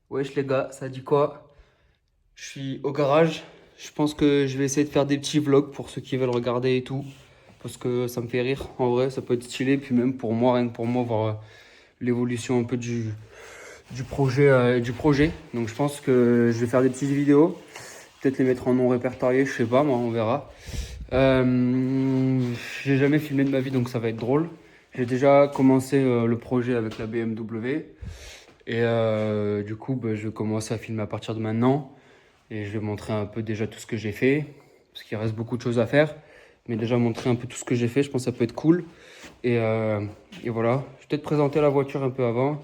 Wesh les gars, ça dit quoi? Je suis au garage. Je pense que je vais essayer de faire des petits vlogs pour ceux qui veulent regarder et tout. Parce que ça me fait rire. En vrai, ça peut être stylé. Puis même pour moi, rien que pour moi, voir l'évolution un peu du projet. Donc je pense que je vais faire des petites vidéos. Peut-être les mettre en non répertorié, je sais pas, moi, on verra. J'ai jamais filmé de ma vie, donc ça va être drôle. J'ai déjà commencé le projet avec la BMW. Et du coup, bah, je vais commencer à filmer à partir de maintenant. Et je vais montrer un peu déjà tout ce que j'ai fait. Parce qu'il reste beaucoup de choses à faire. Mais déjà montrer un peu tout ce que j'ai fait, je pense que ça peut être cool. Et, euh, et voilà. Je vais peut-être présenter la voiture un peu avant.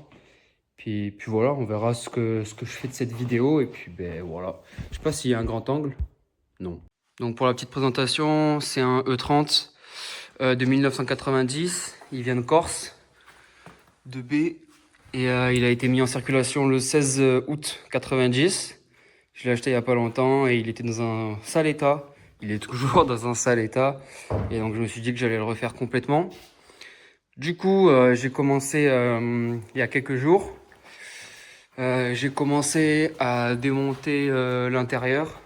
Puis voilà, on verra ce que je fais de cette vidéo. Et puis ben voilà. Je sais pas s'il y a un grand angle. Non. Donc pour la petite présentation, c'est un E30 de 1990. Il vient de Corse, de B. Et il a été mis en circulation le 16 août 90. Je l'ai acheté il n'y a pas longtemps et il était dans un sale état. Il est toujours dans un sale état. Et donc je me suis dit que j'allais le refaire complètement. Du coup, j'ai commencé il y a quelques jours. J'ai commencé à démonter l'intérieur.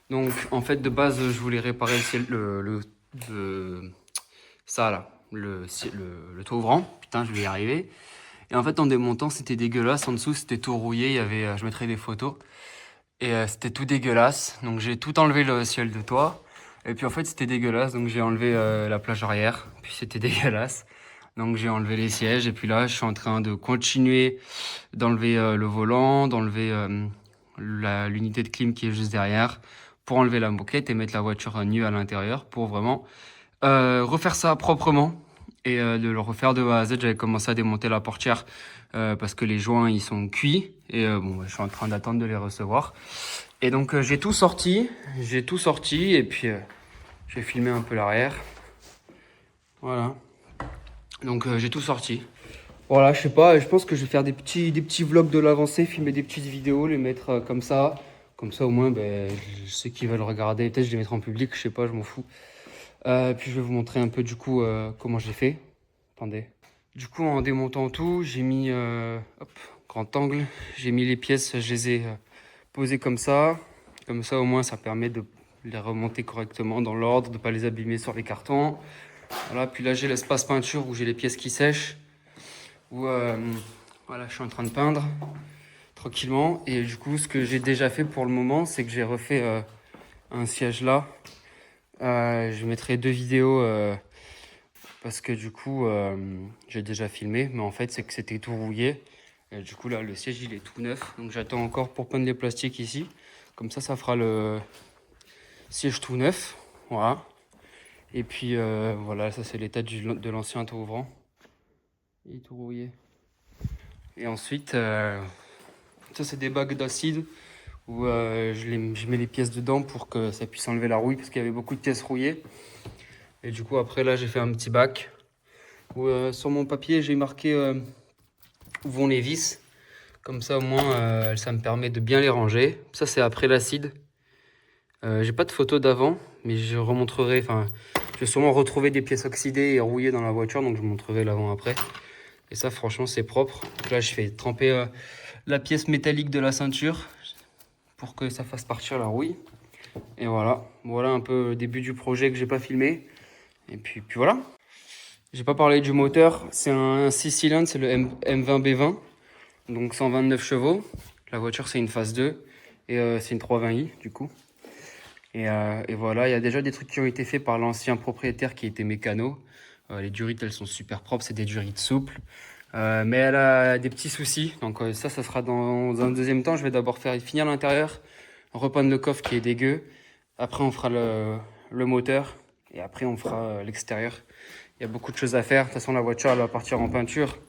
Donc en fait de base je voulais réparer ça là, le toit ouvrant. Putain, je vais y arriver. Et en fait, en démontant, c'était dégueulasse. En dessous, c'était tout rouillé. Il y avait, je mettrai des photos. Et c'était tout dégueulasse. Donc j'ai tout enlevé le ciel de toit. Et puis en fait, c'était dégueulasse. Donc j'ai enlevé la plage arrière. Puis c'était dégueulasse. Donc j'ai enlevé les sièges. Et puis là, je suis en train de continuer d'enlever le volant, d'enlever l'unité de clim qui est juste derrière, pour enlever la moquette et mettre la voiture nue à l'intérieur pour vraiment refaire ça proprement et de le refaire de A à Z. J'avais commencé à démonter la portière parce que les joints ils sont cuits et bon, je suis en train d'attendre de les recevoir. Et donc j'ai tout sorti et puis j'ai filmé un peu l'arrière. Voilà. Donc j'ai tout sorti. Voilà, je sais pas, je pense que je vais faire des petits vlogs de l'avancée, filmer des petites vidéos, les mettre comme ça. Comme ça, au moins, ben, ceux qui veulent regarder, peut-être je les mettrai en public, je sais pas, je m'en fous. Puis je vais vous montrer un peu du coup comment j'ai fait. Attendez. Du coup, en démontant tout, j'ai mis, hop, grand angle, j'ai mis les pièces, je les ai posées comme ça. Comme ça, au moins, ça permet de les remonter correctement dans l'ordre, de ne pas les abîmer sur les cartons. Voilà, puis là, j'ai l'espace peinture où j'ai les pièces qui sèchent. Où voilà, je suis en train de peindre tranquillement. Et du coup, ce que j'ai déjà fait pour le moment, c'est que j'ai refait un siège là. Je mettrai deux vidéos parce que du coup, j'ai déjà filmé, mais en fait, c'est que c'était tout rouillé. Et du coup, là, le siège, il est tout neuf. Donc, j'attends encore pour peindre les plastiques ici. Comme ça fera le siège tout neuf. Voilà. Et puis, voilà, ça, c'est l'état de l'ancien toit ouvrant. Il est tout rouillé. Et ensuite, ça, c'est des bagues d'acide où je mets les pièces dedans pour que ça puisse enlever la rouille parce qu'il y avait beaucoup de pièces rouillées. Et du coup, après, là, j'ai fait un petit bac où sur mon papier, j'ai marqué où vont les vis. Comme ça, au moins, ça me permet de bien les ranger. Ça, c'est après l'acide. J'ai pas de photo d'avant, mais je remontrerai. Enfin, je vais sûrement retrouver des pièces oxydées et rouillées dans la voiture, donc je vous montrerai l'avant-après. Et ça, franchement, c'est propre. Donc là, je fais tremper la pièce métallique de la ceinture pour que ça fasse partir la rouille. Et voilà, voilà un peu le début du projet que j'ai pas filmé. Et puis voilà. J'ai pas parlé du moteur, c'est un 6 cylindres, c'est le M20B20, donc 129 chevaux. La voiture c'est une phase 2 et c'est une 320i du coup. Et voilà, il y a déjà des trucs qui ont été faits par l'ancien propriétaire qui était mécano. Les durites elles sont super propres, c'est des durites souples. Mais elle a des petits soucis, donc ça sera dans un deuxième temps. Je vais d'abord finir l'intérieur, repeindre le coffre qui est dégueu. Après on fera le moteur et après on fera l'extérieur. Il y a beaucoup de choses à faire. De toute façon la voiture elle va partir en peinture.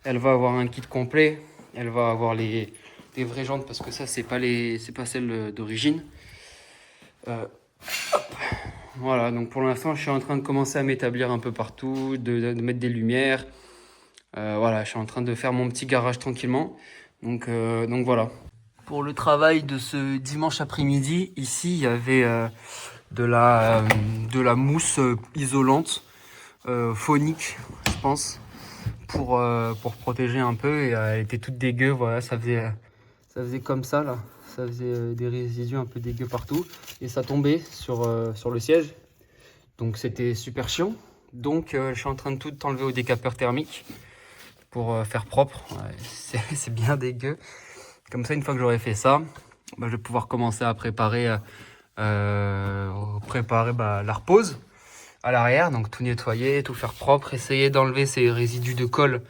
Elle va avoir un kit complet. Elle va avoir des vraies jantes parce que ça c'est pas celle d'origine. Voilà, donc pour l'instant je suis en train de commencer à m'établir un peu partout, de mettre des lumières. Voilà, je suis en train de faire mon petit garage tranquillement. Donc voilà. Pour le travail de ce dimanche après-midi, ici, il y avait de la mousse isolante, phonique, je pense, pour protéger un peu. Et elle était toute dégueu, voilà, ça ça faisait comme ça là, ça faisait des résidus un peu dégueux partout et ça tombait sur le siège, donc c'était super chiant. Donc je suis en train de tout enlever au décapeur thermique pour faire propre. Ouais, c'est bien dégueu. Comme ça, une fois que j'aurai fait ça, bah, je vais pouvoir commencer à préparer la repose à l'arrière, donc tout nettoyer, tout faire propre, essayer d'enlever ces résidus de colle.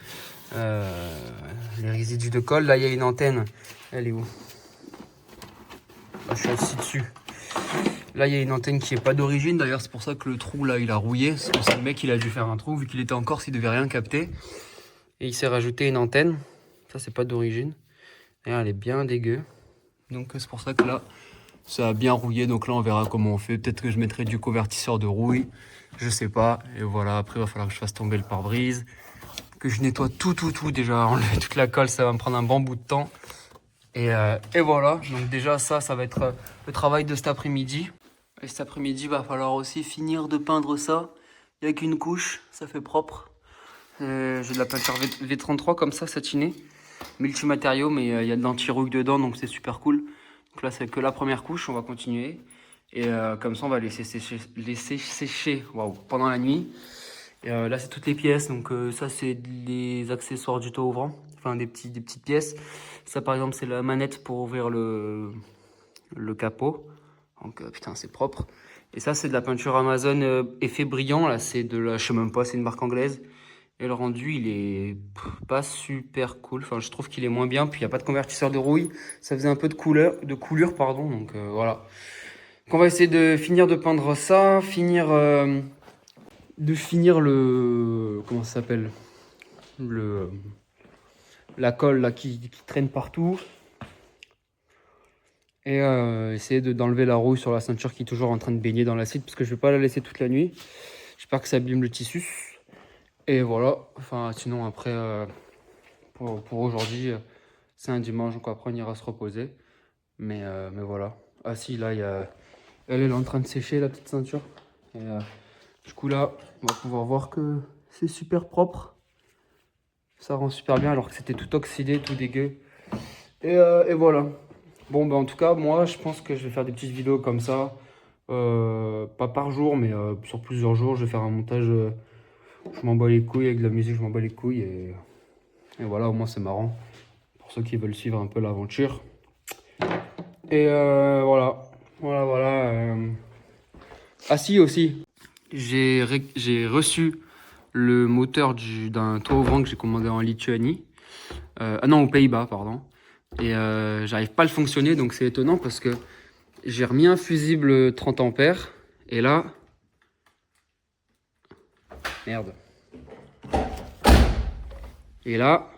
Les résidus de colle, là il y a une antenne, elle est où? Je suis assis dessus. Là il y a une antenne qui est pas d'origine, d'ailleurs c'est pour ça que le trou là il a rouillé, c'est que le mec il a dû faire un trou, vu qu'il était en Corse il devait rien capter. Et il s'est rajouté une antenne, ça c'est pas d'origine, et elle est bien dégueu. Donc c'est pour ça que là ça a bien rouillé, donc là on verra comment on fait. Peut-être que je mettrai du convertisseur de rouille, je sais pas. Et voilà, après il va falloir que je fasse tomber le pare-brise, que je nettoie tout déjà, enlever toute la colle, ça va me prendre un bon bout de temps. Et voilà, donc déjà ça va être le travail de cet après-midi. Et cet après-midi, va falloir aussi finir de peindre ça. Il n'y a qu'une couche, ça fait propre. J'ai de la peinture V33 comme ça, satinée, multimatériaux, mais il y a de l'anti-rouille dedans, donc c'est super cool. Donc là, c'est que la première couche, on va continuer. Et comme ça, on va laisser sécher waouh, pendant la nuit. Et là, c'est toutes les pièces. Donc ça, c'est les accessoires du toit ouvrant. Enfin, des petites pièces. Ça, par exemple, c'est la manette pour ouvrir le capot. Donc, putain, c'est propre. Et ça, c'est de la peinture Amazon effet brillant. Là, c'est de la... Je sais même pas, c'est une marque anglaise. Et le rendu, il est pas super cool. Enfin, je trouve qu'il est moins bien. Puis, il n'y a pas de convertisseur de rouille. Ça faisait un peu de coulure, pardon. Donc, voilà. Donc, on va essayer de finir de peindre ça. De finir le... Comment ça s'appelle? La colle là, qui traîne partout. Et essayer d'enlever la rouille sur la ceinture qui est toujours en train de baigner dans l'acide. Parce que je ne vais pas la laisser toute la nuit. J'espère que ça abîme le tissu. Et voilà. Enfin, sinon, après... Pour aujourd'hui, c'est un dimanche, donc après on ira se reposer. Mais voilà. Ah si, là, elle est en train de sécher, la petite ceinture. Et du coup là, on va pouvoir voir que c'est super propre. Ça rend super bien alors que c'était tout oxydé, tout dégueu. Et voilà. Bon, bah en tout cas, moi, je pense que je vais faire des petites vidéos comme ça. Pas par jour, mais sur plusieurs jours. Je vais faire un montage. Je m'en bats les couilles avec de la musique, je m'en bats les couilles. Et voilà, au moins c'est marrant. Pour ceux qui veulent suivre un peu l'aventure. Et voilà. Voilà. Ah si, aussi. J'ai reçu le moteur d'un toit ouvrant que j'ai commandé en Lituanie. Ah non, aux Pays-Bas, pardon. Et j'arrive pas à le fonctionner, donc c'est étonnant parce que j'ai remis un fusible 30 ampères. Et là... Merde. Et là...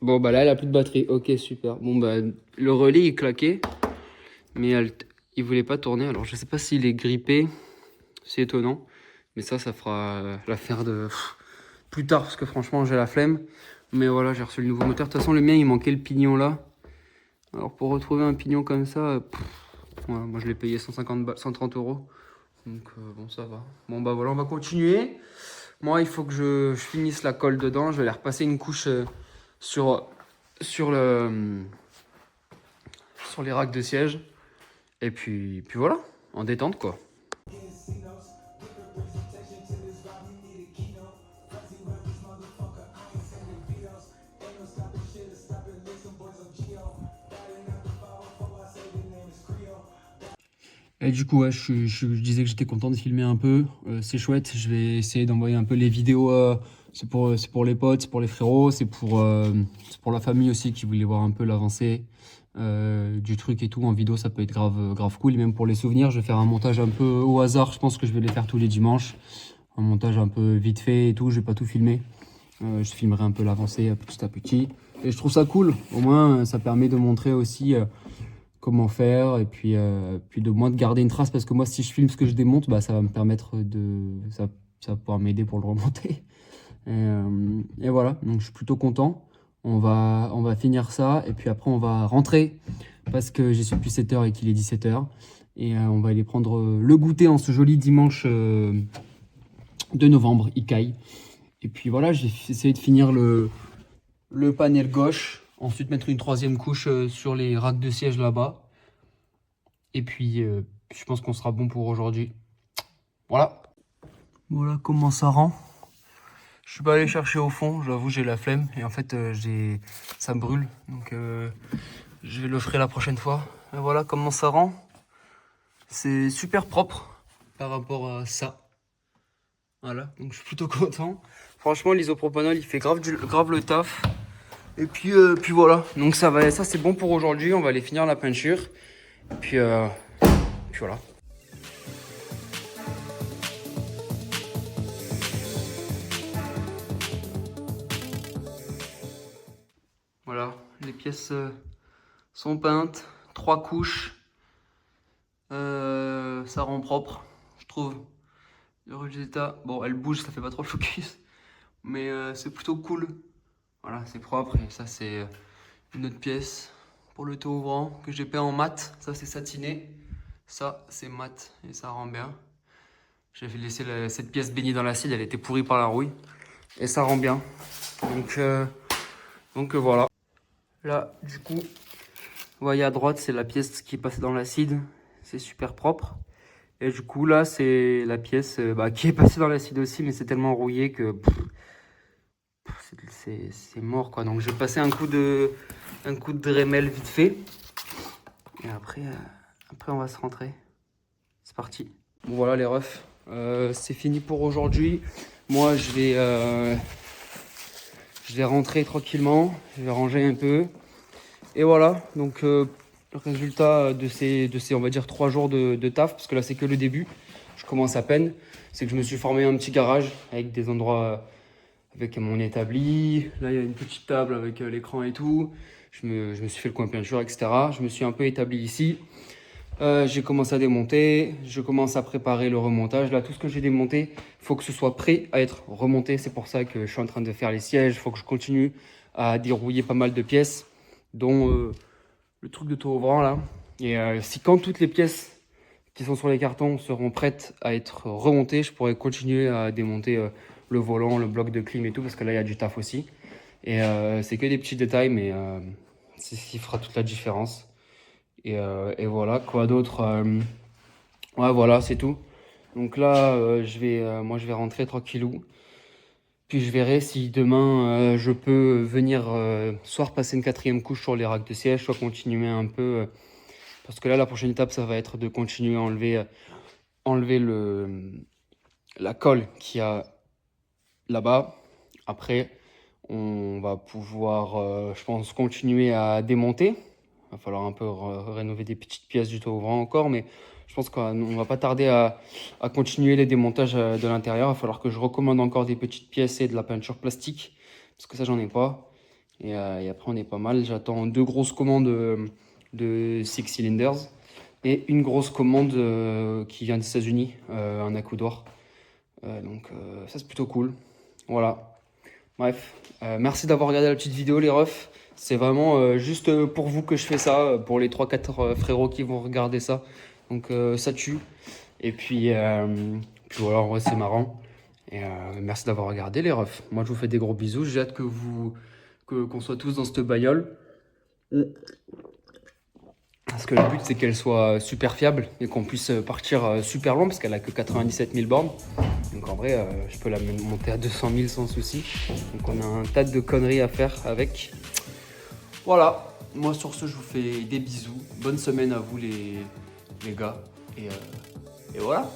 Bon, bah là, elle a plus de batterie. Ok, super. Bon, bah, le relais, il claquait. Mais il voulait pas tourner. Alors, je sais pas s'il est grippé. C'est étonnant. Mais ça fera l'affaire de... plus tard, parce que franchement, j'ai la flemme. Mais voilà, j'ai reçu le nouveau moteur. De toute façon, le mien, il manquait le pignon là. Alors, pour retrouver un pignon comme ça... voilà, moi, je l'ai payé 130 €. Donc, bon, ça va. Bon, bah voilà, on va continuer. Moi, il faut que je finisse la colle dedans. Je vais aller repasser une couche... sur les racks de siège. Et puis voilà, en détente quoi. Et du coup, ouais, je disais que j'étais content de filmer un peu. C'est chouette, je vais essayer d'envoyer un peu les vidéos. C'est pour les potes, c'est pour les frérots, c'est pour la famille aussi qui voulait voir un peu l'avancée du truc et tout. En vidéo, ça peut être grave cool. Et même pour les souvenirs, je vais faire un montage un peu au hasard. Je pense que je vais les faire tous les dimanches. Un montage un peu vite fait et tout. Je vais pas tout filmer. Je filmerai un peu l'avancée petit à petit. Et je trouve ça cool. Au moins, ça permet de montrer aussi... comment faire et puis de moins de garder une trace parce que moi si je filme ce que je démonte bah ça va me permettre ça va pouvoir m'aider pour le remonter et voilà, donc je suis plutôt content. On va finir ça et puis après on va rentrer parce que j'ai su depuis 7h et qu'il est 17h et on va aller prendre le goûter en ce joli dimanche de novembre, Ikai. Et puis voilà, j'ai essayé de finir le panel gauche. Ensuite, mettre une troisième couche sur les racks de siège là-bas. Et puis, je pense qu'on sera bon pour aujourd'hui. Voilà. Voilà comment ça rend. Je suis pas allé chercher au fond, j'avoue j'ai la flemme. Et en fait, ça me brûle. Donc, je vais le faire la prochaine fois. Et voilà comment ça rend. C'est super propre par rapport à ça. Voilà, donc je suis plutôt content. Franchement, l'isopropanol, il fait grave le taf. Et puis voilà. Donc ça c'est bon pour aujourd'hui. On va aller finir la peinture. Et puis voilà. Voilà, les pièces sont peintes. 3 couches. Ça rend propre, je trouve. Le résultat, bon, elle bouge, ça fait pas trop le focus. Mais c'est plutôt cool. Voilà, c'est propre. Et ça, c'est une autre pièce pour le taux ouvrant que j'ai peint en mat. Ça, c'est satiné. Ça, c'est mat et ça rend bien. J'avais laissé cette pièce baignée dans l'acide, elle était pourrie par la rouille. Et ça rend bien. Donc voilà. Là, du coup, vous voyez à droite, c'est la pièce qui est passée dans l'acide. C'est super propre. Et du coup, là, c'est la pièce qui est passée dans l'acide aussi, mais c'est tellement rouillé que c'est mort, quoi. Donc, je vais passer un coup de Dremel vite fait. Et après, on va se rentrer. C'est parti. Bon, voilà les refs. C'est fini pour aujourd'hui. Moi, je vais rentrer tranquillement. Je vais ranger un peu. Et voilà. Donc, le résultat de ces, on va dire, 3 jours de taf, parce que là, c'est que le début. Je commence à peine. C'est que je me suis formé un petit garage avec des endroits avec mon établi. Là, il y a une petite table avec l'écran et tout. Je me suis fait le coin peinture, etc. Je me suis un peu établi ici. J'ai commencé à démonter. Je commence à préparer le remontage. Là, tout ce que j'ai démonté, il faut que ce soit prêt à être remonté. C'est pour ça que je suis en train de faire les sièges. Il faut que je continue à dérouiller pas mal de pièces, dont le truc de taux ouvrant là. Et si quand toutes les pièces qui sont sur les cartons seront prêtes à être remontées, je pourrai continuer à démonter le volant, le bloc de clim et tout, parce que là, il y a du taf aussi. Et c'est que des petits détails, mais c'est ce qui fera toute la différence. Et voilà, quoi d'autre ouais, voilà, c'est tout. Donc là, moi, je vais rentrer tranquillou. Puis je verrai si demain, je peux venir soit repasser une 4e couche sur les racks de siège, soit continuer un peu. Parce que là, la prochaine étape, ça va être de continuer à enlever la colle qu'il y a là-bas. Après, on va pouvoir, je pense, continuer à démonter. Il va falloir un peu rénover des petites pièces du taux ouvrant encore, mais je pense qu'on ne va pas tarder à continuer les démontages de l'intérieur. Il va falloir que je recommande encore des petites pièces et de la peinture plastique, parce que ça, j'en ai pas. Et après, on est pas mal. J'attends 2 grosses commandes de 6 cylinders et une grosse commande qui vient des États-Unis, un accoudoir. Donc ça, c'est plutôt cool. Voilà. Bref, merci d'avoir regardé la petite vidéo les refs. C'est vraiment juste pour vous que je fais ça, pour les 3-4 frérots qui vont regarder ça. Donc ça tue. Et puis voilà, en vrai c'est marrant. Et merci d'avoir regardé les refs. Moi je vous fais des gros bisous. J'ai hâte qu'on soit tous dans cette bagnole. Parce que le but c'est qu'elle soit super fiable et qu'on puisse partir super loin parce qu'elle a que 97 000 bornes. Donc en vrai, je peux la monter à 200 000 sans souci. Donc on a un tas de conneries à faire avec. Voilà, moi sur ce, je vous fais des bisous. Bonne semaine à vous les gars. Et voilà.